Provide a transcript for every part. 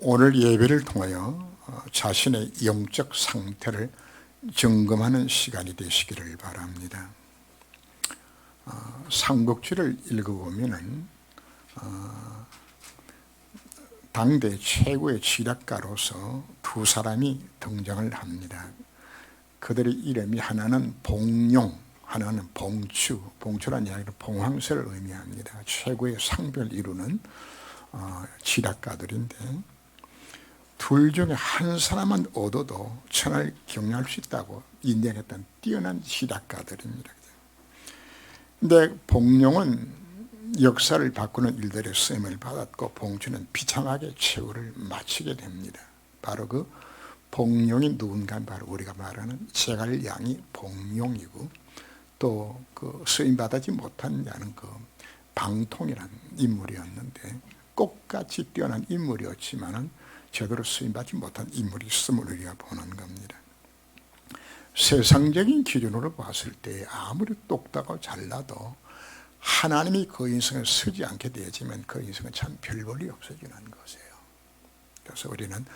오늘 예배를 통하여 자신의 영적 상태를 점검하는 시간이 되시기를 바랍니다. 삼국지를 읽어보면 당대 최고의 지략가로서 두 사람이 등장을 합니다. 그들의 이름이 하나는 봉용, 하나는 봉추. 봉추라는 이야기는 봉황새를 의미합니다. 최고의 상별을 이루는 지략가들인데, 둘 중에 한 사람만 얻어도 천하를 경영할 수 있다고 인정했던 뛰어난 지략가들입니다. 근데 봉용은 역사를 바꾸는 일들의 쓰임을 받았고, 봉추는 비참하게 최후를 마치게 됩니다. 바로 그 봉용이 누군가, 바로 우리가 말하는 제갈량이 봉용이고, 또 그 쓰임 받지 못한 자는 그 방통이라는 인물이었는데, 꽃같이 뛰어난 인물이었지만은 제대로 쓰임받지 못한 인물이 있음을 우리가 보는 겁니다. 세상적인 기준으로 봤을 때 아무리 똑딱하고 잘나도 하나님이 그 인생을 쓰지 않게 되지만 그 인생은 참 별 볼이 없어지는 것이에요. 그래서 우리는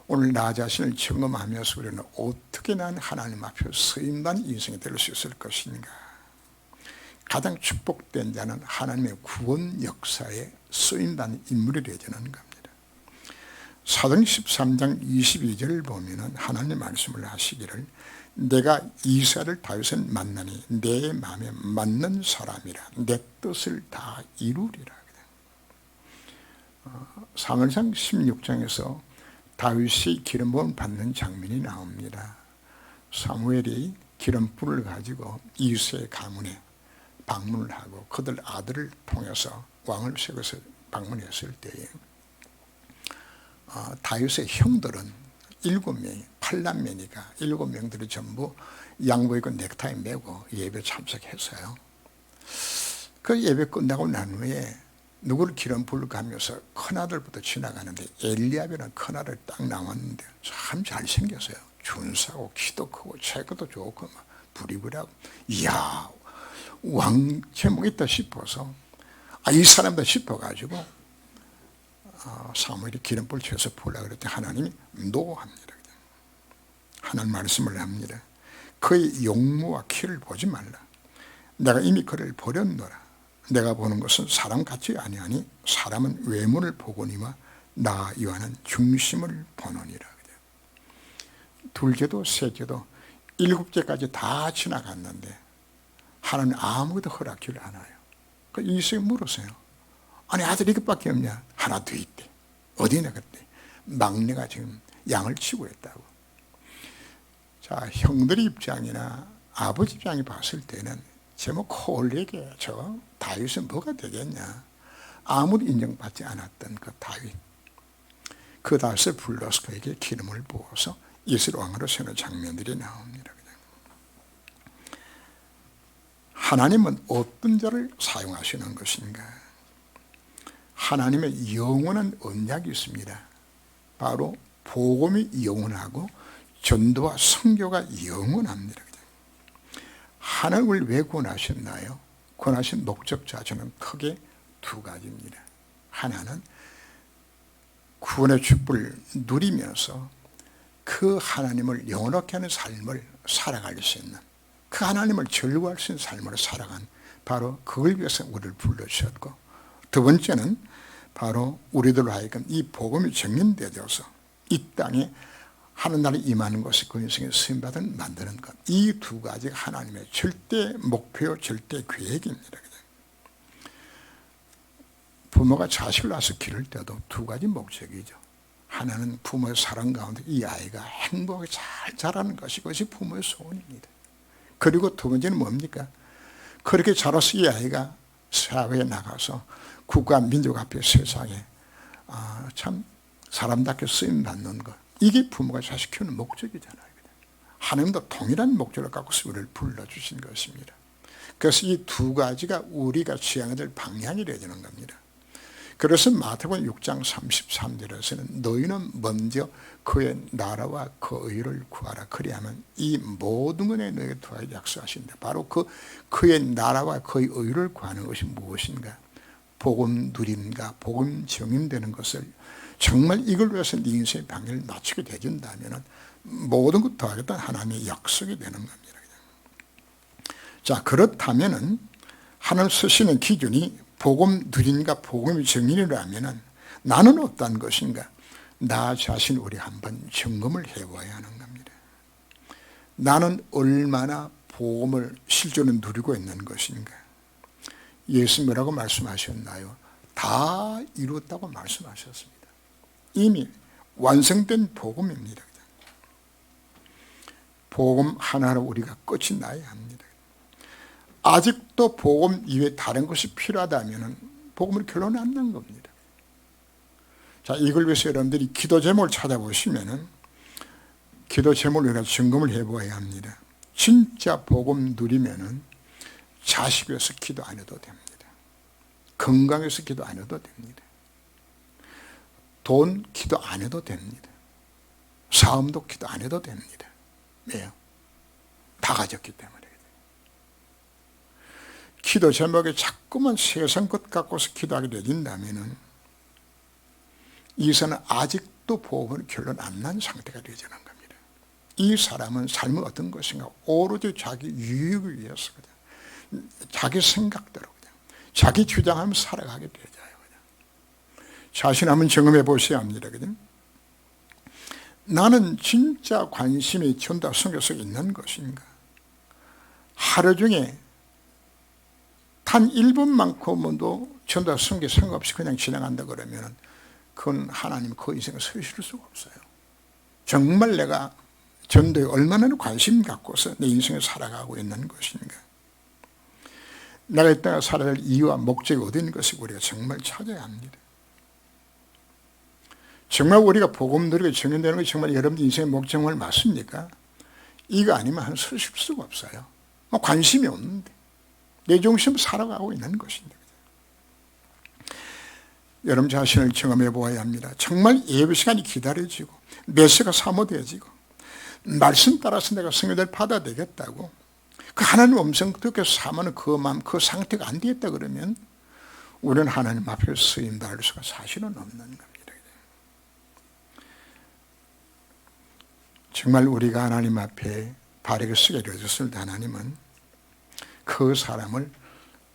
오늘 나 자신을 점검하면서 우리는 어떻게 난 하나님 앞에 쓰임받는 인생이 될 수 있을 것인가. 가장 축복된 자는 하나님의 구원 역사에 쓰임받는 인물이 되어지는 겁니다. 사도행 13장 22절을 보면 하나님 말씀을 하시기를, 내가 이스라엘 다윗을 만나니 내 마음에 맞는 사람이라, 내 뜻을 다 이루리라. 사무엘상 16장에서 다윗이 기름부음 받는 장면이 나옵니다. 사무엘이 기름불을 가지고 이새의 가문에 방문을 하고 그들 아들을 통해서 왕을 세워서 방문했을 때에 다윗의 형들은 7명이, 8남매니까 7명들이 전부 양복 입고 넥타이 메고 예배 참석했어요. 그 예배 끝나고 난 후에 누구를 기름불을 가면서 큰아들부터 지나가는데, 엘리압이라는 큰아들 딱 나왔는데 참 잘생겼어요. 준수하고 키도 크고 체격도 좋고 막 부리부리하고, 이야, 왕 제목이 있다 싶어서, 이 사람다 싶어가지고 사무엘이 기름불 채워서 부으려고 그랬더니 하나님이 노합니다. 하나님 말씀을 합니다. 그의 용모와 키를 보지 말라. 내가 이미 그를 버렸노라. 내가 보는 것은 사람 같지 아니하니 사람은 외모를 보거니와 나 요한은 중심을 보느니라. 둘째도 셋째도 7제까지 다 지나갔는데 하나님 아무것도 허락지를 않아요. 그 이삭이 물었어요. 아니, 아들이 이것밖에 없냐? 하나 더 있대. 어디냐 그때? 막내가 지금 양을 치고 있다고. 자, 형들의 입장이나 아버지 입장이 봤을 때는 제목 콜리게 저 다윗은 뭐가 되겠냐? 아무도 인정받지 않았던 그 다윗. 그 다윗을 불러서 그에게 기름을 부어서 이스라엘 왕으로 세우는 장면들이 나옵니다. 하나님은 어떤 자를 사용하시는 것인가? 하나님의 영원한 언약이 있습니다. 바로 복음이 영원하고 전도와 선교가 영원합니다. 하나님을 왜 구원하셨나요? 구원하신 목적 자체는 크게 두 가지입니다. 하나는 구원의 축복을 누리면서 그 하나님을 영원하게 하는 삶을 살아갈 수 있는, 그 하나님을 즐거워할 수 있는 삶으로 살아간, 바로 그걸 위해서 우리를 불러주셨고, 두 번째는 바로 우리들로 하여금 이 복음이 정립되어서 이 땅에 하늘나라에 임하는 것이 그 인생의 쓰임받은 만드는 것. 이 두 가지가 하나님의 절대 목표, 절대 계획입니다. 부모가 자식을 낳아서 기를 때도 두 가지 목적이죠. 하나는 부모의 사랑 가운데 이 아이가 행복하게 잘 자라는 것이, 그것이 부모의 소원입니다. 그리고 두 번째는 뭡니까? 그렇게 자라서 이 아이가 사회에 나가서 국가 민족 앞에 세상에 참 사람답게 쓰임받는 것, 이게 부모가 자식 키우는 목적이잖아요. 하나님도 동일한 목적을 갖고서 우리를 불러주신 것입니다. 그래서 이 두 가지가 우리가 지향해야 될 방향이 되어지는 겁니다. 그래서 마태복음 6장 33절에서는 너희는 먼저 그의 나라와 그 의를 구하라. 그리하면 이 모든 것에 너희에게 더하여 약속하신다. 바로 그의 나라와 그의 의를 구하는 것이 무엇인가? 복음 누림과 복음 정인되는 것을 정말 이걸 위해서 네 인생의 방향을 맞추게 되준다면 모든 것 더하겠다 하나님의 약속이 되는 겁니다. 자, 그렇다면 하나님 쓰시는 기준이 복음 누림과 복음 정인이라면 나는 어떤 것인가? 나 자신 우리 한번 점검을 해봐야 하는 겁니다. 나는 얼마나 복음을 실제로 누리고 있는 것인가? 예수 뭐라고 말씀하셨나요? 다 이루었다고 말씀하셨습니다. 이미 완성된 복음입니다. 복음 하나로 우리가 끝이 나야 합니다. 아직도 복음 이외에 다른 것이 필요하다면 복음을 결론 안 난 겁니다. 자, 이걸 위해서 여러분들이 기도 제목을 찾아보시면 기도 제목을 우리가 점검을 해보아야 합니다. 진짜 복음 누리면 자식 위해서 기도 안 해도 됩니다. 건강해서 기도 안 해도 됩니다. 돈 기도 안 해도 됩니다. 사업도 기도 안 해도 됩니다. 왜요? 다 가졌기 때문에. 기도 제목에 자꾸만 세상 것 갖고서 기도하게 되진다면 이 사람은 아직도 복음을 결론 안 난 상태가 되지는 겁니다. 이 사람은 삶은 어떤 것인가? 오로지 자기 유익을 위해서 그냥 자기 생각대로 그냥 자기 주장하며 살아가게 되죠. 자신 한번 점검해 보셔야 합니다. 그죠? 나는 진짜 관심이 전도와 선교 속에 있는 것인가? 하루 중에 단 1분만큼도 전도와 선교 상관없이 그냥 진행한다 그러면 그건 하나님 그 인생을 서실 수가 없어요. 정말 내가 전도에 얼마나 관심 갖고서 내 인생을 살아가고 있는 것인가? 내가 이 땅에 살아야 할 이유와 목적이 어디 있는 것을 우리가 정말 찾아야 합니다. 정말 우리가 복음 누리고 정인되는 것이 정말 여러분들 인생의 목적을 맞습니까? 이거 아니면 한 서실 수가 없어요. 관심이 없는데 내 중심으로 살아가고 있는 것입니다. 여러분 자신을 경험해 보아야 합니다. 정말 예배 시간이 기다려지고 메시가 사모되어지고 말씀 따라서 내가 성교를 받아야 되겠다고 그 하나님 음성 듣고 사모는 그 마음 그 상태가 안 되겠다 그러면 우리는 하나님 앞에 쓰임 받을 수가 사실은 없는 겁니다. 정말 우리가 하나님 앞에 바르게 쓰게 되었을 때 하나님은 그 사람을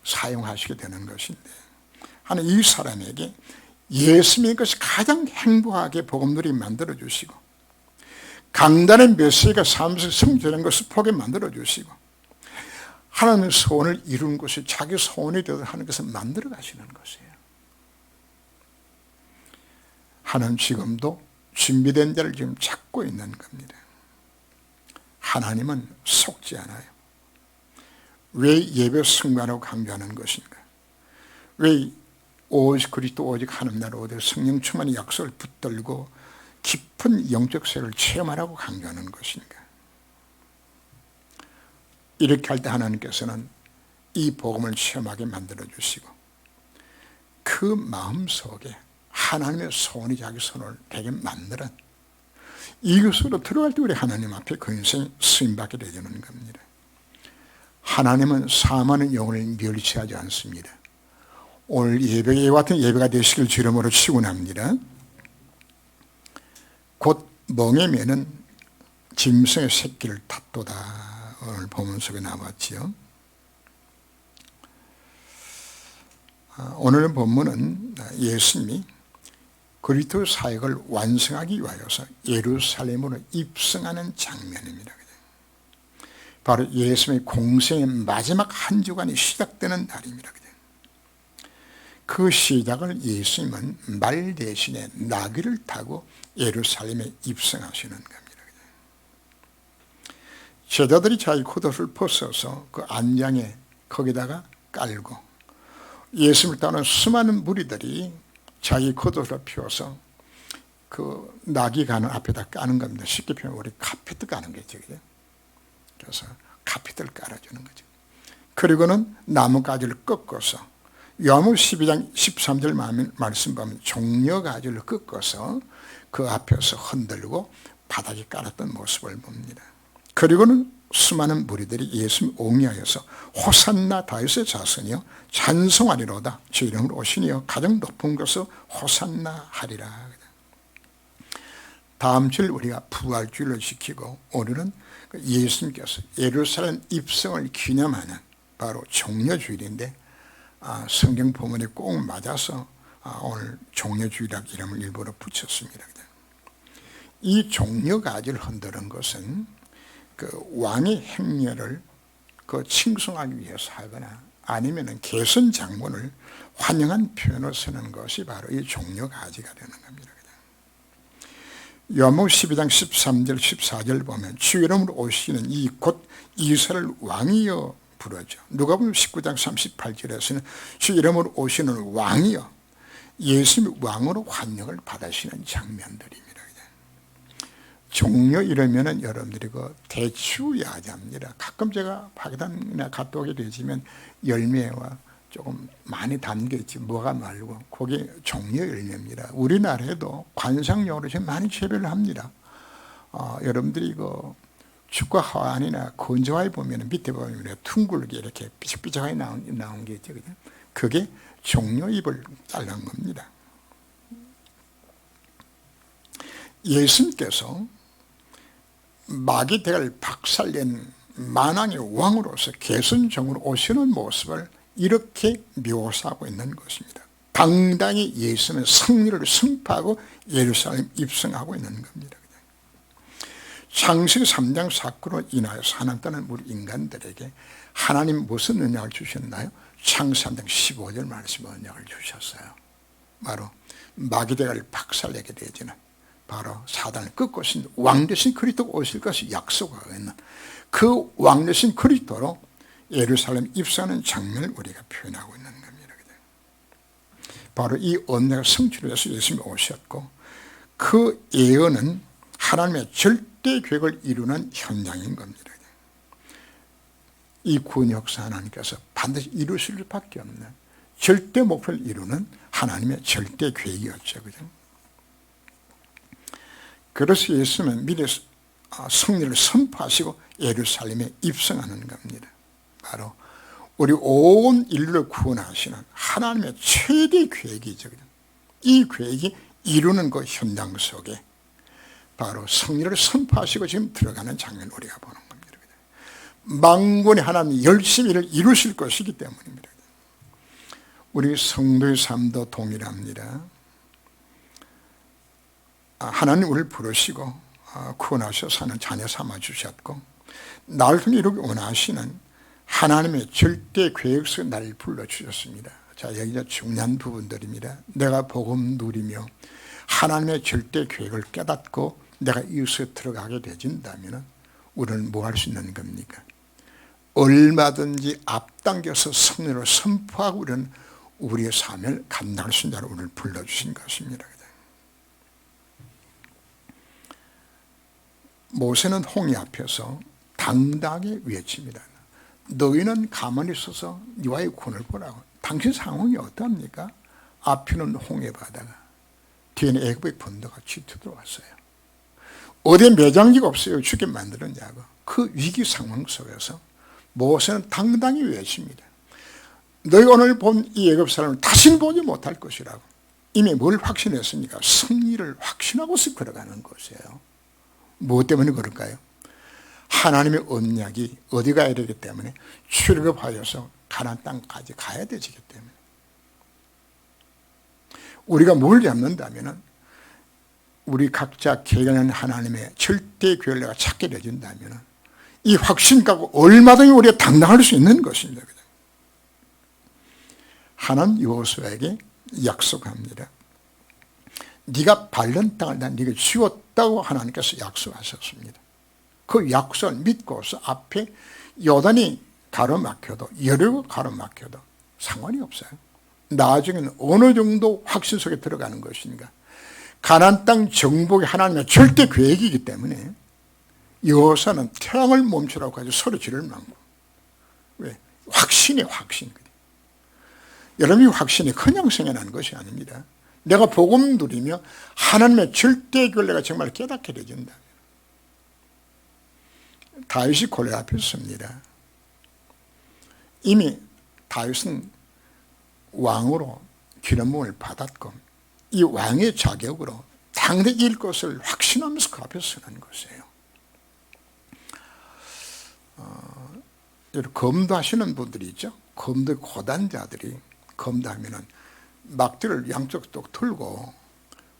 사용하시게 되는 것인데 하나님 이 사람에게 예수 믿는 것이 가장 행복하게 복음 누리게 만들어주시고 강단의 메시지가 삶에서 성취되는 것을 보게 만들어주시고 하나님의 소원을 이루는 것이 자기 소원이 되도록 하는 것을 만들어 가시는 것이에요. 하나님 지금도 준비된 자를 지금 찾고 있는 겁니다. 하나님은 속지 않아요. 왜 예배 승관하고 강조하는 것인가? 왜 오직 그리스도 오직 하나님 나라 오직 성령 충만의 약속을 붙들고 깊은 영적 세계를 체험하라고 강조하는 것인가? 이렇게 할 때 하나님께서는 이 복음을 체험하게 만들어 주시고 그 마음속에 하나님의 소원이 자기 손을 되게 만드는 이것으로 들어갈 때 우리 하나님 앞에 그 인생 쓰임받게 되는 겁니다. 하나님은 사망의 영혼을 멸치하지 않습니다. 오늘 예배와 같은 예배가 되시길 주름으로 축원합니다. 곧 멍에면은 짐승의 새끼를 탔도다. 오늘 본문 속에 나왔지요. 오늘 본문은 예수님이 그리스도 사역을 완성하기 위하여서 예루살렘으로 입성하는 장면입니다. 바로 예수님의 공생의 마지막 한 주간이 시작되는 날입니다. 그 시작을 예수님은 말 대신에 나귀를 타고 예루살렘에 입성하시는 겁니다. 제자들이 자기 겉옷을 벗어서 그 안장에 거기다가 깔고 예수님을 따르는 수많은 무리들이 자기 겉옷을 피워서 그 나귀 가는 앞에다 까는 겁니다. 쉽게 표현하면 우리 카페트 까는 거죠. 그래서 카페트를 깔아주는 거죠. 그리고는 나뭇가지를 꺾어서 요한복음 12장 13절 말씀 보면 종려가지를 꺾어서 그 앞에서 흔들고 바닥에 깔았던 모습을 봅니다. 그리고는 수많은 무리들이 예수님 옹이하여서 호산나 다윗의 자손이여 찬송하리로다. 주 이름으로 오시니여 가장 높은 곳으로 호산나 하리라. 다음 주 우리가 부활주일을 지키고 오늘은 예수님께서 예루살렘 입성을 기념하는 바로 종려주일인데 성경 본문에 꼭 맞아서 오늘 종려주일이라고 이름을 일부러 붙였습니다. 이 종려가지를 흔드는 것은 그 왕의 행렬을 그 칭송하기 위해서 하거나 아니면 개선 장군을 환영한 표현을 쓰는 것이 바로 이 종려가지가 되는 겁니다. 요한복음 12장 13절 14절 보면 주 이름으로 오시는 이 곧 이스라엘 왕이여 부르죠. 누가복음 19장 38절에서는 주 이름으로 오시는 왕이여 예수님 왕으로 환영을 받으시는 장면들입니다. 종려 이러면은 여러분들이 그 대추야자입니다. 가끔 제가 파기단이나 갔다 오게 되지만 열매와 조금 많이 담겨있지 뭐가 말고 그게 종려 열매입니다. 우리나라에도 관상용으로 지금 많이 재배를 합니다. 여러분들이 그 축구 화환이나 건조화에 보면 밑에 보면 둥글게 이렇게 삐죽삐죽하게 나온 게 있죠. 그게 종려잎을 잘란 겁니다. 예수님께서 마귀 대를 박살낸 만왕의 왕으로서 개선종으로 오시는 모습을 이렇게 묘사하고 있는 것입니다. 당당히 예수님의 승리를 선포하고 예루살렘 입성하고 있는 겁니다. 창세기 3장 사건으로 인하여서 하나님께는 우리 인간들에게 하나님 무슨 언약을 주셨나요? 창세기 3장 15절 말씀 언약을 주셨어요. 바로 마귀대를 박살내게 되지는 바로 사단을 꺾고 오신 왕 되신 그리스도가 오실 것을 약속하고 있는 그 왕 되신 그리스도로 예루살렘 입성하는 장면을 우리가 표현하고 있는 겁니다. 바로 이 언약을 성취를 위해서 예수님이 오셨고 그 예언은 하나님의 절대 계획을 이루는 현장인 겁니다. 이 구원 역사 하나님께서 반드시 이루실 수밖에 없는 절대 목표를 이루는 하나님의 절대 계획이었죠. 그죠? 그래서 예수님은 미래 승리를 선포하시고 예루살렘에 입성하는 겁니다. 바로 우리 온 인류를 구원하시는 하나님의 최대 계획이죠. 이 계획이 이루는 그 현장 속에 바로 승리를 선포하시고 지금 들어가는 장면을 우리가 보는 겁니다. 만군의 하나님 열심히 일을 이루실 것이기 때문입니다. 우리 성도의 삶도 동일합니다. 하나님 우리를 부르시고 구원하셔서 하는 자녀 삼아주셨고 나를 통해 이루기 원하시는 하나님의 절대 계획 속에 나를 불러주셨습니다. 자, 여기가 중요한 부분들입니다. 내가 복음 누리며 하나님의 절대 계획을 깨닫고 내가 이웃에 들어가게 되진다면 우리는 뭐 할 수 있는 겁니까? 얼마든지 앞당겨서 승리를 선포하고 우리는 우리의 삶을 감당할 수 있는 자로 우리를 불러주신 것입니다. 모세는 홍해 앞에서 당당하게 외칩니다. 너희는 가만히 있어서 여호와의 구원을 보라고. 당신 상황이 어떠합니까? 앞에는 홍해 바다가 뒤에는 애굽의 번도가 치투 들어왔어요. 어디에 매장지가 없어요. 죽게 만들었냐고. 그 위기 상황 속에서 모세는 당당히 외칩니다. 너희 오늘 본 이 애굽 사람을 다시는 보지 못할 것이라고. 이미 뭘 확신했습니까? 승리를 확신하고서 걸어가는 것이에요. 무엇 때문에 그럴까요? 하나님의 언약이 어디 가야 되기 때문에 출애굽하여서 가나안 땅까지 가야 되기 때문에 우리가 뭘 잡는다면 우리 각자 계획하는 하나님의 절대 계획을 내가 찾게 되진다면 이 확신 갖고 얼마든지 우리가 당당할 수 있는 것입니다. 하나님 여호수아에게 약속합니다. 네가 밟는 땅을 난 네게 주었다고 하나님께서 약속하셨습니다. 그 약속을 믿고서 앞에 요단이 가로막혀도 여리고가 가로막혀도 상관이 없어요. 나중에는 어느 정도 확신 속에 들어가는 것인가. 가나안 땅 정복이 하나님의 절대 계획이기 때문에 여호수아는 태양을 멈추라고 하지 소리 지를 만고. 왜? 확신이 확신. 여러분이 확신이 그냥 생겨나는 것이 아닙니다. 내가 복음 누리며 하나님의 절대 계획을 내가 정말 깨닫게 되진다. 다윗이 골리앗을 씁니다. 이미 다윗은 왕으로 기름부음을 받았고 이 왕의 자격으로 당대 이길 것을 확신하면서 그 앞에 서는 것이에요. 검도하시는 분들이 있죠. 검도 고단자들이 검도하면은 막대를 양쪽도 들고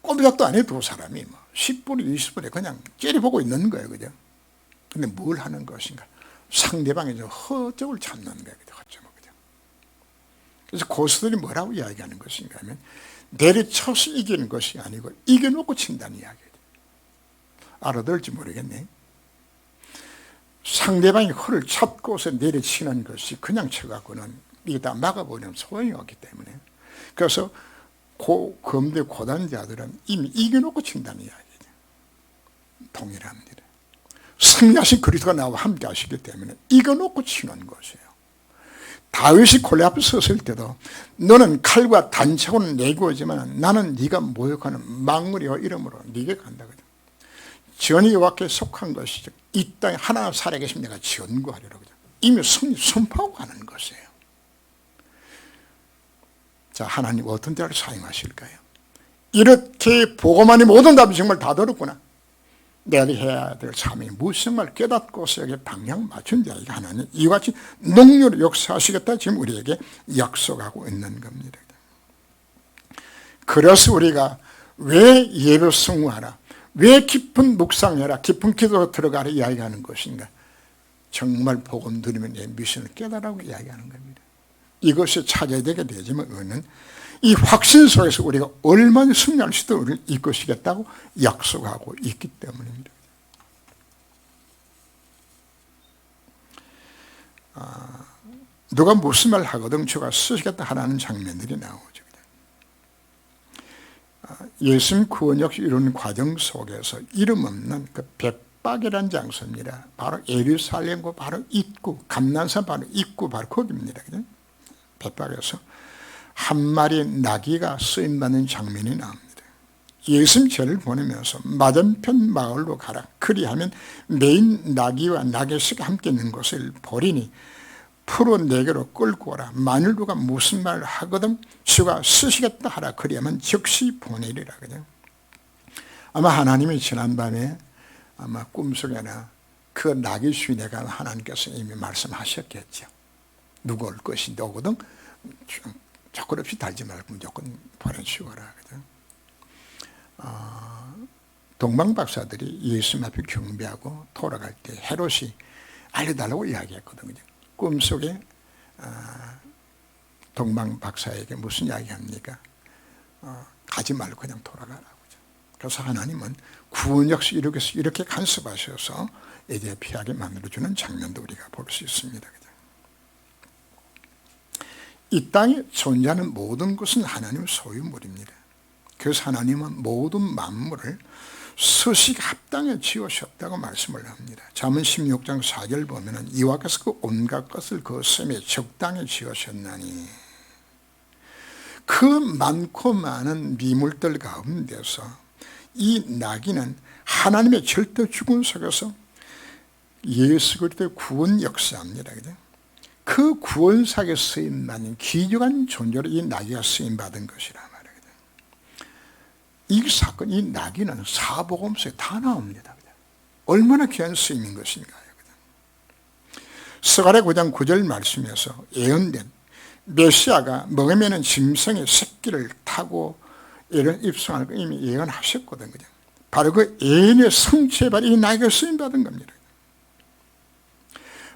꼼짝도 안 해 두 사람이 10분에 20분에 그냥 째려보고 있는 거예요. 그죠? 근데 뭘 하는 것인가? 상대방의 허점을 찾는 거예요. 그죠? 그래서 고수들이 뭐라고 이야기하는 것인가 하면 내리쳐서 이기는 것이 아니고 이겨놓고 친다는 이야기예요. 알아들을지 모르겠네. 상대방이 허를 찾고서 내리치는 것이 그냥 쳐갖고는 이게 다 막아버리면 소용이 없기 때문에 그래서 검대 고단자들은 이미 이겨놓고 친다는 이야기죠. 동일합니다. 승리하신 그리스도가 나와 함께 하시기 때문에 이겨놓고 치는 것이에요. 다윗이 골리앗 앞에 섰을 때도 너는 칼과 단창으로는 내게 오지만 나는 네가 모욕하는 망군이와 이름으로 네게 간다. 전이 여호와께 속한 것이죠. 이 땅에 하나 살아계신 내가 전구하리라. 이미 승리 선포하고 가는 것이에요. 자, 하나님 어떤 때를 사용하실까요? 이렇게 보고만이 모든 답이 정말 다 들었구나. 내가 해야 될 사명이 무엇인가를 깨닫고서 여기 방향 맞춘 자에게 하나님 이와 같이 능력으로 역사하시겠다 지금 우리에게 약속하고 있는 겁니다. 그래서 우리가 왜 예배 성공하라, 왜 깊은 묵상해라, 깊은 기도로 들어가라 이야기하는 것인가? 정말 복음 들으면 내 미션을 깨달으라고 이야기하는 겁니다. 이것이 찾아야 되게 되지만 우리는 이 확신 속에서 우리가 얼마나 승리할 수 있도록 우리를 이끄시겠다고 약속하고 있기 때문입니다. 누가 무슨 말 하거든 주가 쓰시겠다 하라는 장면들이 나오죠. 예수님 구원 역시 이런 과정 속에서 이름 없는 그 벳박이라는 장소입니다. 바로 예루살렘과 바로 입구, 감난산 바로 입구 바로 거기입니다. 벳박에서 한 마리 나귀가 쓰임받는 장면이 나옵니다. 예수님 저를 보내면서 맞은편 마을로 가라. 그리하면 메인 나귀와 나귀새가 함께 있는 곳을 보리니 풀어 내게로 끌고 오라. 만일 누가 무슨 말을 하거든 주가 쓰시겠다 하라. 그리하면 즉시 보내리라. 아마 하나님이 지난밤에 아마 꿈속에나 그 나귀 수인에가 하나님께서 이미 말씀하셨겠죠. 누구 올 것인데 오거든 조건 없이 달지 말고 무조건 보내주어라. 동방박사들이 예수님 앞에 경배하고 돌아갈 때 헤롯이 알려달라고 이야기했거든요. 꿈속에 동방박사에게 무슨 이야기합니까? 가지 말고 그냥 돌아가라고. 그래서 하나님은 구원 역시 이렇게 간섭하셔서 이제 피하게 만들어주는 장면도 우리가 볼 수 있습니다. 이 땅에 존재하는 모든 것은 하나님의 소유물입니다. 그래서 하나님은 모든 만물을 서식 합당에 지으셨다고 말씀을 합니다. 잠언 16장 4절 보면은 이와 같이 그 온갖 것을 그 셈에 적당히 지으셨나니 그 많고 많은 미물들 가운데서 이 나귀는 하나님의 절대 주권 속에서 예수 그리스도의 구원 역사입니다. 그 구원사에 쓰임받는 귀중한 존재로 이 나귀가 쓰임받은 것이라 말이에요. 이 사건, 이 나귀는 사복음서에 다 나옵니다. 얼마나 귀한 쓰임인 것인가요? 스가랴 9장 9절 말씀에서 예언된 메시아가 먹으면 짐승의 새끼를 타고 이런 입성할 거 이미 예언하셨거든요. 바로 그 예언의 성취에 바로 이 나귀가 쓰임받은 겁니다.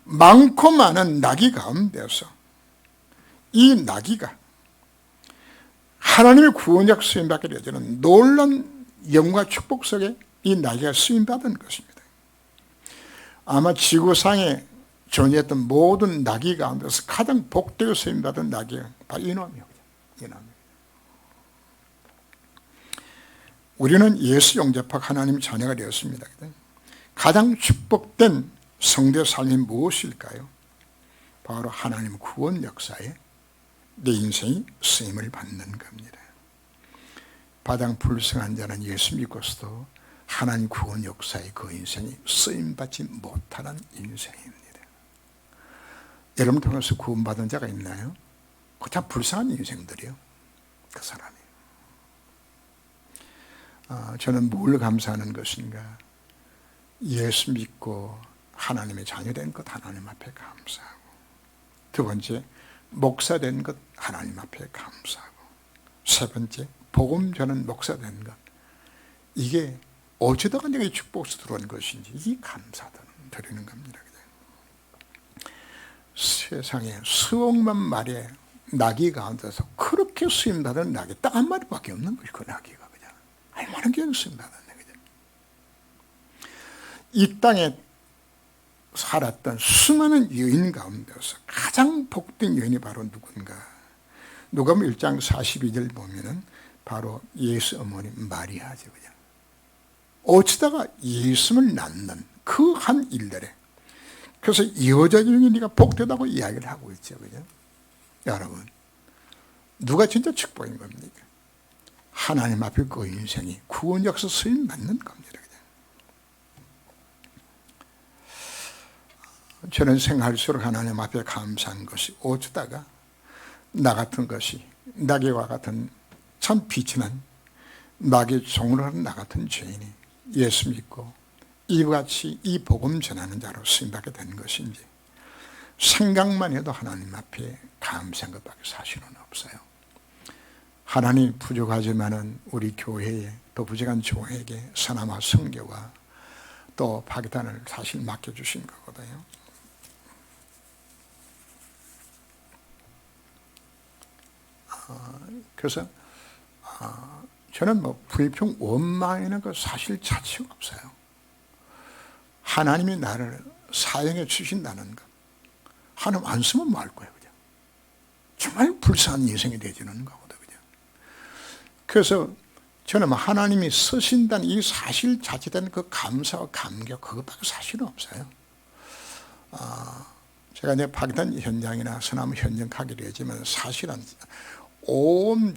많고 많은 나귀 가운데서 이 나귀가 하나님의 구원적 쓰임받게 되어지는 놀라운 영과 축복 속에 이 나귀가 쓰임받은 것입니다. 아마 지구상에 존재했던 모든 나귀 가운데서 가장 복되게 쓰임받은 나귀가 바로 이놈이에요. 우리는 예수 영접한 하나님 자녀가 되었습니다. 가장 축복된 성도의 삶이 무엇일까요? 바로 하나님 구원 역사에 내 인생이 쓰임을 받는 겁니다. 가장 불쌍한 자는 예수 믿고서도 하나님 구원 역사의 그 인생이 쓰임받지 못하는 인생입니다. 여러분 통해서 구원받은 자가 있나요? 그 참 불쌍한 인생들이요, 그 사람이. 저는 뭘 감사하는 것인가? 예수 믿고 하나님의 자녀된 것 하나님 앞에 감사하고, 두 번째 목사 된 것 하나님 앞에 감사하고, 세 번째 복음 전하는 목사 된 것, 이게 어쩌다가 내가 축복에서 들어온 것인지 이 감사 드리는 겁니다. 세상에 수억만 마리의 나귀 가운데서 그렇게 수임받은 나귀 딱 한 마리밖에 없는 거지. 그 나귀가 그냥 얼마나 귀한 수임받았네. 그냥 이 땅에 살았던 수많은 여인 가운데서 가장 복된 여인이 바로 누군가? 누가복음 1장 42절 보면은 바로 예수 어머니 마리아죠. 그냥 어쩌다가 예수를 낳는 그 한 일들에, 그래서 여자 중에 네가 복되다고 이야기를 하고 있죠. 그죠? 여러분, 누가 진짜 축복인 겁니까? 하나님 앞에 그 인생이 구원 역사 수임 받는 겁니다. 그냥. 저는 생각할수록 하나님 앞에 감사한 것이, 어쩌다가 나 같은 것이, 나귀와 같은 참 비천한 나귀 종을 하는 나 같은 죄인이 예수 믿고 이와 같이 이 복음 전하는 자로 쓰임받게 된 것인지 생각만 해도 하나님 앞에 감사한 것밖에 사실은 없어요. 하나님 부족하지만은 우리 교회에, 또 부족한 교회에게 선함과 성교와 또 파기단을 사실 맡겨주신 거거든요. 그래서 저는 부의평 원망에는 그 사실 자체가 없어요. 하나님이 나를 사용해 주신다는 것, 하나님 안 쓰면 뭐 할 거예요. 그냥 정말 불쌍한 인생이 되지는 거거든요. 그래서 저는 하나님이 쓰신다는 이 사실 자체된 그 감사와 감격, 그것밖에 사실은 없어요. 제가 내 파기단 현장이나 서남 현장 가기로 했지만 사실은 온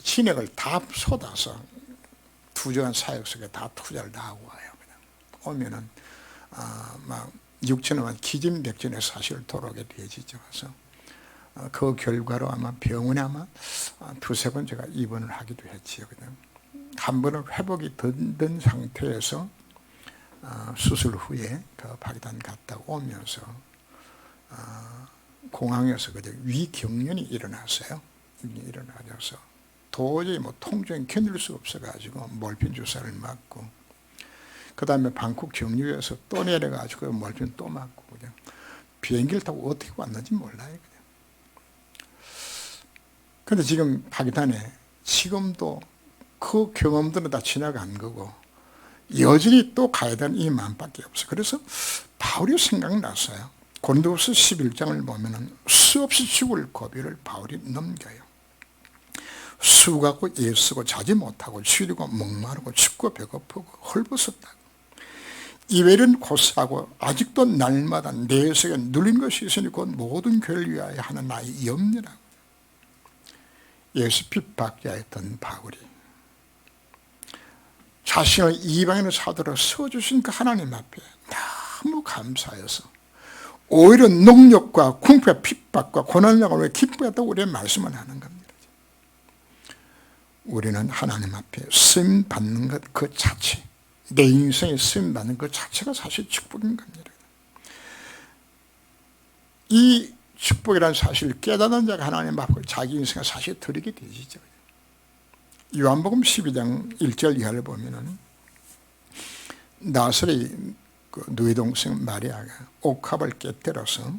진액을 다 쏟아서 투자한 사역 속에 다 투자를 다 하고 와요. 그냥 오면은 막 6천원 기진맥진의 사실을 돌아오게 되어지죠. 그래서 그 결과로 아마 병원에 아마 두세 번 제가 입원을 하기도 했지요. 그냥 한 번은 회복이 된 상태에서 수술 후에 그 파기단 갔다 오면서 공항에서 위경련이 일어났어요. 일어나서 도저히 통증이 견딜 수 없어가지고 몰핀 주사를 맞고, 그 다음에 방콕 경유에서 또 내려가지고 몰핀 또 맞고, 그냥 비행기를 타고 어떻게 왔는지 몰라요. 그런데 지금 파기단에 지금도 그 경험들은 다 지나간 거고 여전히 또 가야 되는 이 마음밖에 없어요. 그래서 바울이 생각났어요. 고린도후서 11장을 보면은 수없이 죽을 고비를 바울이 넘겨요. 수고하고 애쓰고 자지 못하고 쉬리고 목마르고 춥고 배고프고 헐벗었다고, 이외에는 고사하고 아직도 날마다 내 속에 눌린 것이 있으니 곧 모든 교회를 위하여 하는 나의 염려라고. 예수 핍박자였던 바울이 자신을 이방인의 사도로 세워주신 그 하나님 앞에 너무 감사해서 오히려 능력과 궁핍과 핍박과 고난을 기뻐했다고 우리의 말씀을 하는 겁니다. 우리는 하나님 앞에 쓰임받는 것 그 자체, 내 인생에 쓰임받는 것 자체가 사실 축복인 겁니다. 이 축복이라는 사실을 깨닫는 자가 하나님 앞에 자기 인생을 사실 드리게 되시죠. 요한복음 12장 1절 이하를 보면은 나사렛의 그 누이 동생 마리아가 옥합을 깨뜨려서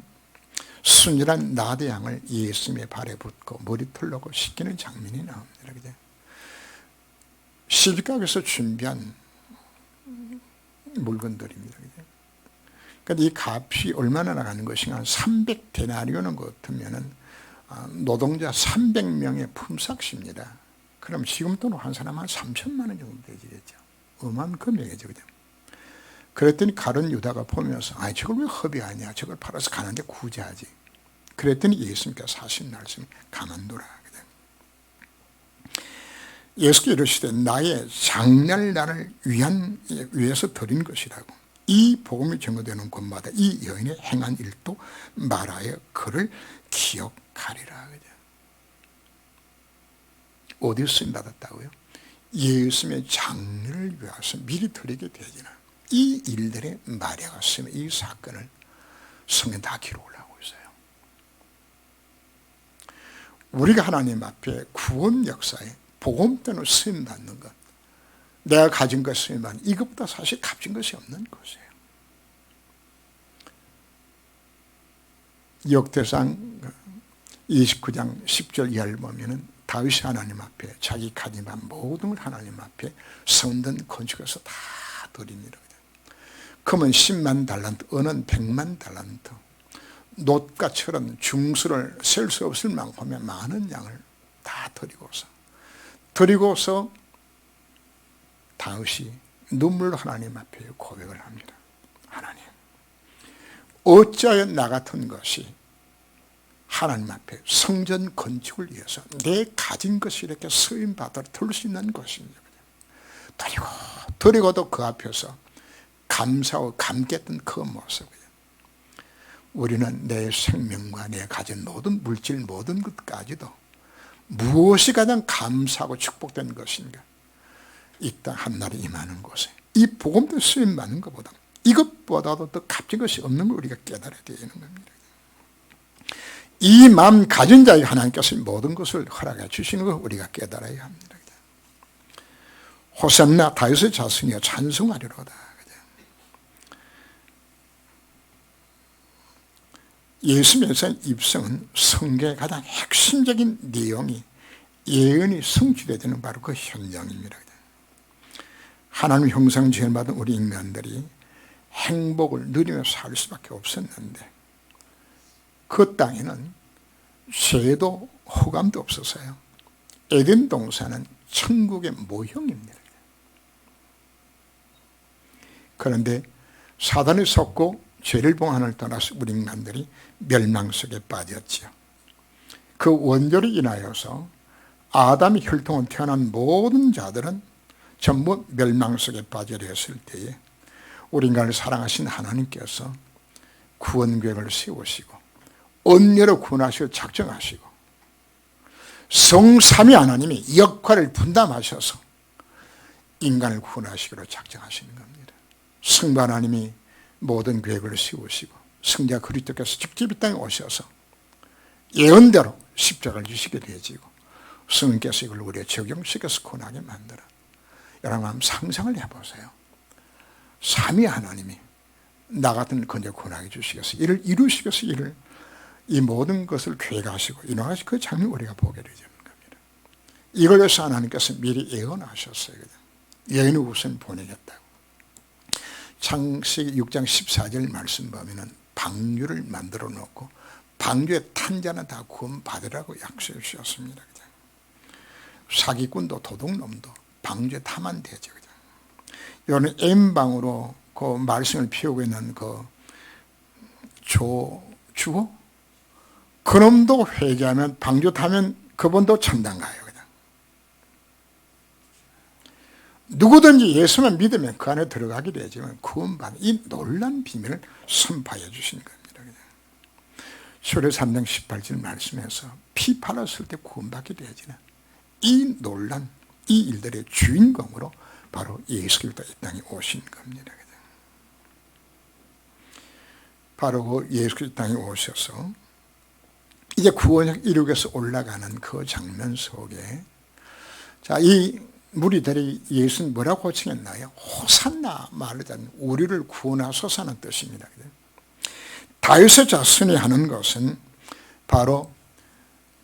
순전한 나대양을 예수님의 발에 붓고 머리털 놓고 씻기는 장면이 나옵니다. 그죠? 시집가에서 준비한 물건들입니다. 그런데 이 값이 얼마나 나가는 것인가? 한 300데나리온은 같으면은 노동자 300명의 품삯입니다. 그럼 지금 돈으로 한 사람 한 3천만 원 정도 되지겠죠. 어마어마한 금액이죠. 그죠? 그랬더니 가룟 유다가 보면서 저걸 왜 허비하냐? 저걸 팔아서 가는데 구제하지. 그랬더니 예수님께서 하신 말씀이 가만두라. 예수께서 이르시되 나의 장날날을 위해서 드린 것이라고. 이 복음이 증거되는 곳마다 이 여인의 행한 일도 말하여 그를 기억하리라. 어디서 쓰임받았다고요? 예수님의 장례를 위해서 미리 드리게 되지는 이 일들의 마리아가 쓰면 이 사건을 성경 다 기록을 하고 있어요. 우리가 하나님 앞에 구원 역사에 복음 때문에 쓰임받는 것, 내가 가진 것 쓰임받는 이것보다 사실 값진 것이 없는 것이에요. 역대상 29장 10절 이하를 보면은 다윗이 하나님 앞에 자기 가진 모든 걸 하나님 앞에 성전 건축해서 다 드립니다. 금은 10만 달란트, 은은 100만 달란트, 놋과 철은 중수를 셀 수 없을 만큼의 많은 양을 다 드리고서 다윗이 눈물로 하나님 앞에 고백을 합니다. 하나님, 어찌하여 나 같은 것이 하나님 앞에 성전 건축을 위해서 내 가진 것이 이렇게 쓰임받아 들 수 있는 것입니다. 드리고도 그 앞에서 감사하고 감격했던 그 모습이에요. 우리는 내 생명과 내 가진 모든 물질 모든 것까지도 무엇이 가장 감사하고 축복된 것인가, 이 땅 한날에 임하는 곳에 이 복음도 쓰임받는 것보다 이것보다도 더 값진 것이 없는 걸 우리가 깨달아야 되는 겁니다. 이 마음 가진 자에게 하나님께서 모든 것을 허락해 주시는 걸 우리가 깨달아야 합니다. 호산나 다윗의 자손이여 찬송하리로다. 예수님의 입성은 성경의 가장 핵심적인 내용이 예언이 성취되는 바로 그 현장입니다. 하나님 형상 지음받은 우리 인간들이 행복을 누리며 살 수밖에 없었는데 그 땅에는 죄도 호감도 없어서요. 에덴 동산은 천국의 모형입니다. 그런데 사단이 속고 죄를 봉하늘 떠나서 우리 인간들이 멸망 속에 빠졌지요. 그 원죄로 인하여서 아담의 혈통을 태어난 모든 자들은 전부 멸망 속에 빠져있을 때에 우리 인간을 사랑하신 하나님께서 구원 계획을 세우시고 은혜로 구원하시고 작정하시고 성삼위 하나님이 역할을 분담하셔서 인간을 구원하시기로 작정하시는 겁니다. 성부 하나님이 모든 계획을 세우시고 성자 그리스도께서 직접 이 땅에 오셔서 예언대로 십자가를 지시게 되어지고 성령께서 이걸 우리에 적용시켜서 구원하게 만들어. 여러분 한번 상상을 해보세요. 삼위 하나님이 나 같은 건져 구원하게 주시겠어. 이를 이루시겠어. 이 모든 것을 계획하시고 인하하시 그 장면 우리가 보게 되는 겁니다. 이걸 위해서 하나님께서 미리 예언하셨어요. 예언의 우선 보내겠다고. 창세기 6장 14절 말씀 보면은 방주를 만들어 놓고 방주에 탄 자는 다 구원 받으라고 약속해 주셨습니다. 사기꾼도 도둑놈도 방주에 타면 되죠. 여러분 M방으로 그 말씀을 피우고 있는 그 주호 그놈도 회개하면 방주 타면 그분도 천당 가요. 그냥. 누구든지 예수만 믿으면 그 안에 들어가게 되지만 구원받는 이 놀라운 비밀을 선포해 주시는 겁니다. 그냥. 출애 3장 18절 말씀에서 피 팔았을 때 구원받게 되지는 이 놀란 이 일들의 주인공으로 바로 예수 그리스도 이 땅에 오신 겁니다. 바로 그 예수 그리스도 땅에 오셔서 이제 구원을 이루기 위해서 올라가는 그 장면 속에 자, 이 무리들이 예수는 뭐라고 호칭했나요? 호산나 말하자면 우리를 구원하소서는 뜻입니다. 다윗의 자손이 하는 것은 바로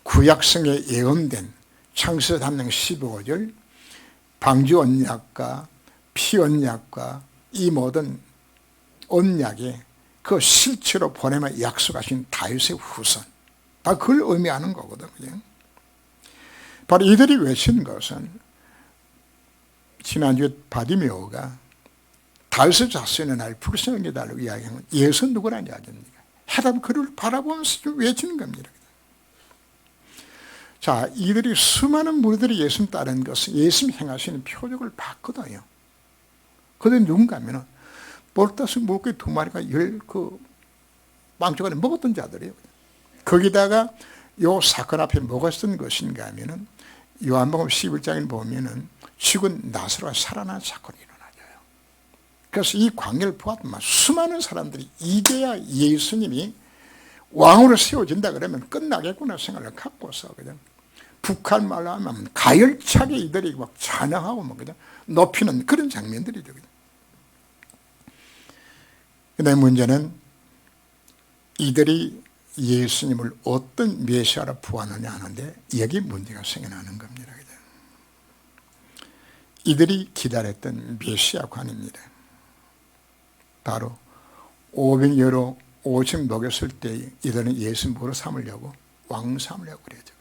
구약성에 예언된 창세기 3장 15절 방주 언약과 피 언약과 이 모든 언약의 그 실체로 보내면 약속하신 다윗의 후손 바로 그걸 의미하는 거거든요. 바로 이들이 외친 것은 지난주에 바디메오가 다윗의 자손의 날 불쌍하게 달라고 이야기하면 예수 누구란 이야기입니까? 해답 그를 바라보면서 외치는 겁니다. 자, 이들이 수많은 무리들이 예수님 따른 것은 예수님 행하시는 표적을 봤거든요. 그들이 누군가 하면은 볼따스 물고기 2마리가 빵조각을 먹었던 자들이에요. 거기다가 요 사건 앞에 뭐가 있었던 것인가 하면은 요한복음 11장에 보면은 죽은 나사로가 살아난 사건이 일어나요. 그래서 이 광야를 보았더만 수많은 사람들이 이제야 예수님이 왕으로 세워진다 그러면 끝나겠구나 생각을 갖고서 그냥 북한 말로 하면 가열차게 이들이 막 찬양하고 막 그냥 높이는 그런 장면들이죠. 근데 문제는 이들이 예수님을 어떤 메시아로 부하느냐 하는데 여기 문제가 생겨나는 겁니다. 이들이 기다렸던 메시아관입니다. 바로 500여로 오직 녹였을 때 이들은 예수 뭐로 삼으려고? 왕 삼으려고 그러죠.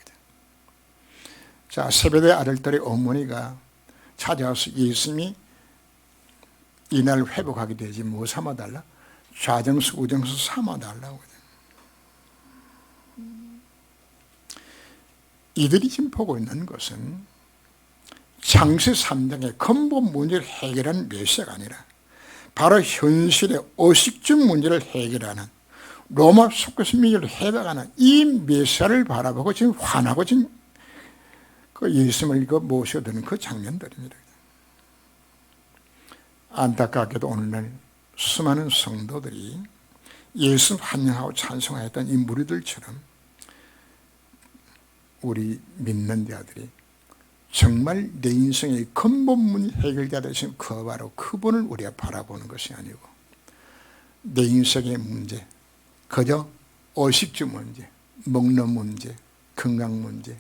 자, 세베대 아들들의 어머니가 찾아와서 예수님이 이날 회복하게 되지 뭐 삼아달라? 좌정수 우정수 삼아달라고. 이들이 지금 보고 있는 것은 창세 3장의 근본 문제를 해결하는 메시아가 아니라 바로 현실의 의식적 문제를 해결하는 로마 속에서 민족을 해방하는 이 메시아를 바라보고 지금 화나고 지금 그 예수님을 모셔드는 그 장면들입니다. 안타깝게도 오늘날 수많은 성도들이 예수 환영하고 찬송하였던 이 무리들처럼 우리 믿는 자들이 정말 내 인생의 근본문이 해결되어야 되신 그 바로 그분을 우리가 바라보는 것이 아니고 내 인생의 문제, 그저 의식주 문제, 먹는 문제, 건강 문제,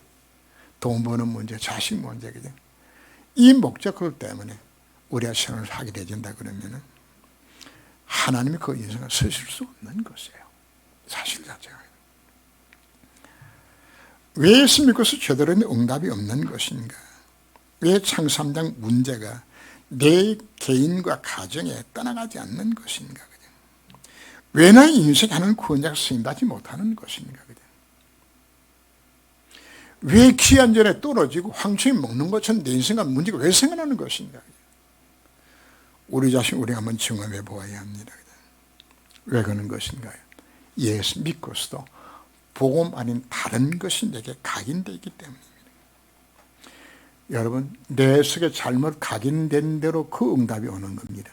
돈 버는 문제, 자식 문제거든. 이 목적들 때문에 우리가 생활을 하게 되진다 그러면은 하나님이 그 인생을 쓰실 수 없는 것이에요. 사실 자체가. 왜 예수 믿고서 제대로 응답이 없는 것인가? 왜 창세 3장 문제가 내 개인과 가정에 떠나가지 않는 것인가? 왜 나의 인생에 하는 구원자가 쓰임받지 못하는 것인가? 왜 귀한 전에 떨어지고 황충이 먹는 것처럼 내 인생과 문제가 왜 생겨나는 것인가? 우리 자신 우리가 한번 증언해 보아야 합니다. 왜 그런 것인가요? 예수 믿고서도 복음 아닌 다른 것이 내게 각인되어 있기 때문입니다. 여러분, 내 속에 잘못 각인된 대로 그 응답이 오는 겁니다.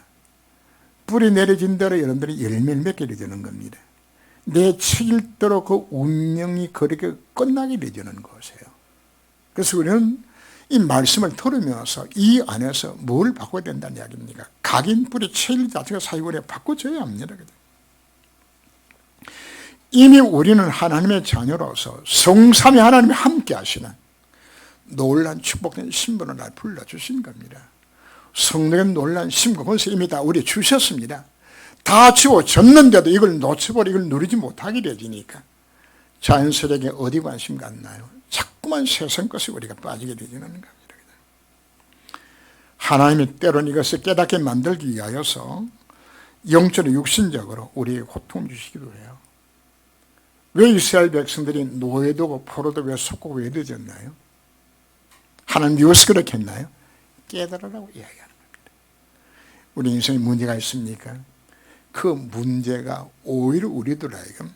뿌리 내려진 대로 여러분들이 열매를 맺게 되는 겁니다. 내 책일 대로 그 운명이 그렇게 끝나게 되는 것이에요. 그래서 우리는 이 말씀을 들으면서 이 안에서 뭘 바꿔야 된다는 이야기입니까? 각인 뿌리 책일 자체가 사실 우리가 바꿔줘야 합니다. 이미 우리는 하나님의 자녀로서 성삼위 하나님이 함께 하시는 놀란 축복된 신분을 날 불러주신 겁니다. 성령의 놀란 신분 권세 이미 다 우리 주셨습니다. 다 주어졌는데도 이걸 놓쳐버리고 이걸 누리지 못하게 되니까 자연스럽게 어디 관심 갖나요? 자꾸만 세상 것에 우리가 빠지게 되지는 겁니다. 하나님이 때로는 이것을 깨닫게 만들기 위하여서 영적으로 육신적으로 우리에게 고통 주시기도 해요. 왜 이스라엘 백성들이 노예도고 포로도 왜 속고 왜 늦었나요? 하나님 이것을 그렇게 했나요? 깨달으라고 이야기하는 겁니다. 우리 인생에 문제가 있습니까? 그 문제가 오히려 우리들 하여금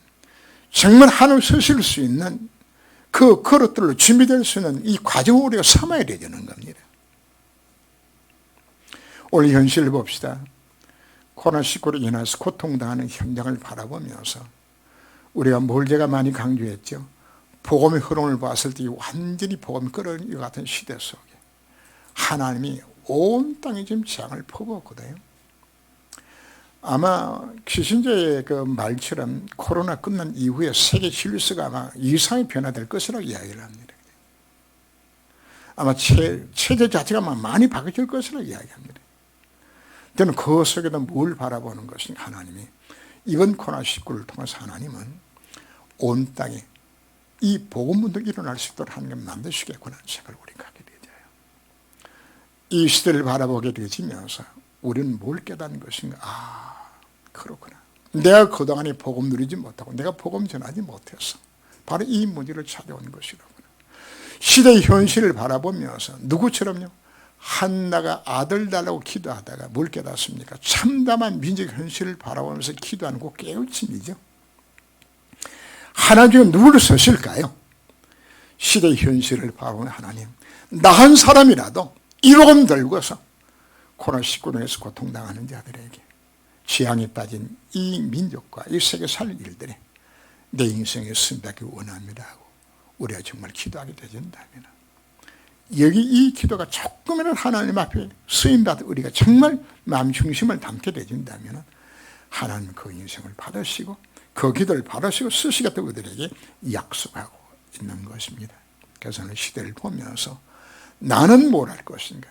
정말 하늘 서실 수 있는 그 그릇들로 준비될 수 있는 이 과정을 우리가 삼아야 되는 겁니다. 오늘 현실을 봅시다. 코로나19로 인해서 고통당하는 현장을 바라보면서 우리가 뭘 제가 많이 강조했죠. 복음의 흐름을 봤을 때 완전히 복음이 끓어오는 것 같은 시대 속에 하나님이 온 땅에 지금 재앙을 퍼부었거든요. 아마 키신저의 그 말처럼 코로나 끝난 이후에 세계 질서가 아마 이상이 변화될 것이라고 이야기를 합니다. 아마 체제 자체가 많이 바뀌어질 것이라고 이야기합니다. 저는 그 속에다 뭘 바라보는 것인가? 하나님이 이번 코로나19를 통해서 하나님은 온 땅에 이 복음문들이 일어날 수 있도록 하나님 만드시겠구나 하는 생각을 우리가 하게 되죠. 이 시대를 바라보게 되지면서 우리는 뭘 깨닫는 것인가? 아, 그렇구나. 내가 그동안에 복음 누리지 못하고 내가 복음 전하지 못해서 바로 이 문제를 찾아온 것이로구나. 시대의 현실을 바라보면서 누구처럼요? 한나가 아들 달라고 기도하다가 뭘 깨닫습니까? 참담한 민족 현실을 바라보면서 기도하는 그 깨우침이죠. 하나님은 누구를 쓰실까요? 시대의 현실을 바라보는 하나님, 나 한 사람이라도 이로금 들고서 코로나19에서 고통당하는 자들에게 지향에 빠진 이 민족과 이 세계 살릴 일들에 내 인생에 쓰임받기 원합니다 하고 우리가 정말 기도하게 되진다면, 여기 이 기도가 조금이라도 하나님 앞에 쓰임받아 우리가 정말 마음 중심을 담게 되진다면 하나님 그 인생을 받으시고 그 기도를 받으시고 쓰시겠다 우리들에게 약속하고 있는 것입니다. 그래서 오늘 시대를 보면서 나는 뭘 할 것인가,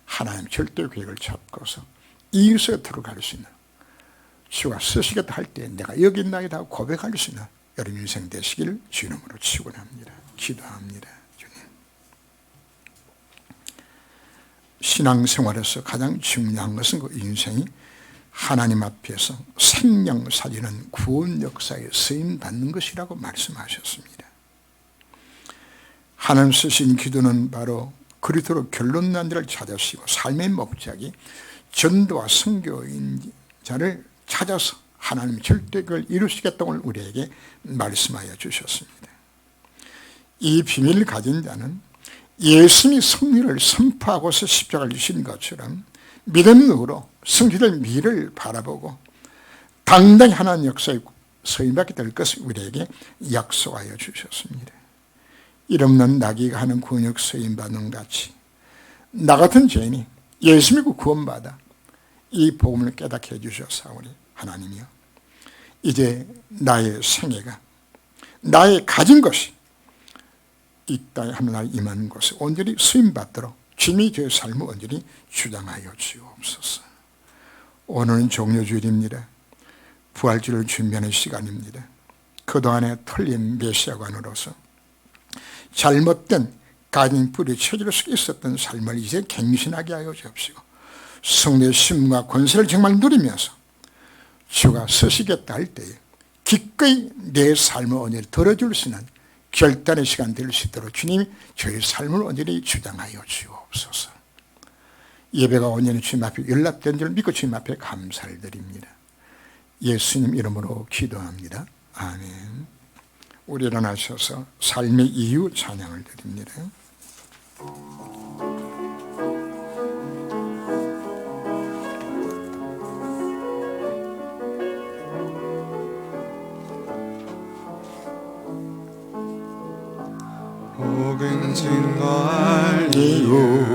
하나님 절대 계획을 잡고서 이웃에 들어갈 수 있는, 주가 쓰시겠다 할 때 내가 여기 있나이다 하고 고백할 수 있는 여러분 인생 되시기를 주 이름으로 축원합니다. 기도합니다. 주님, 신앙생활에서 가장 중요한 것은 그 인생이 하나님 앞에서 생명 살리는 구원 역사에 쓰임받는 것이라고 말씀하셨습니다. 하나님 쓰신 기도는 바로 그리스도로 결론 난 자를 찾으시고 삶의 목적이 전도와 선교인 자를 찾아서 하나님 절대를 이루시겠다고 우리에게 말씀하여 주셨습니다. 이 비밀을 가진 자는 예수님이 승리를 선포하고서 십자가를 주신 것처럼 믿음으로 승리될 미래를 바라보고 당당히 하나님 역사에 서임받게 될 것을 우리에게 약속하여 주셨습니다. 이름없는 나귀가 하는 구원역 서임받는 같이 나 같은 죄인이 예수 믿고 구원받아 이 복음을 깨닫게 해주셨사오니 하나님이여, 이제 나의 생애가, 나의 가진 것이 이 땅에 하나님 임하는 곳에 온전히 쓰임받도록 주님이 저의 삶을 온전히 주장하여 주옵소서. 오늘은 종료주일입니다. 부활주를 준비하는 시간입니다. 그동안에 틀린 메시아관으로서 잘못된 가진 뿌리 체질 속에 있었던 삶을 이제 갱신하게 하여 주옵시고 성령의 심과 권세를 정말 누리면서 주가 쓰시겠다 할 때에 기꺼이 내 삶을 온전히 들어줄 수 있는 결단의 시간 될 수 있도록 주님이 저희 삶을 온전히 주장하여 주옵소서. 예배가 온전히 주님 앞에 연락된 줄 믿고 주님 앞에 감사를 드립니다. 예수님 이름으로 기도합니다. 아멘. 우리 일어나셔서 삶의 이유 찬양을 드립니다. 혹은 증거할 이유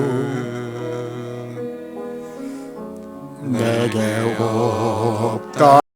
내게 없다.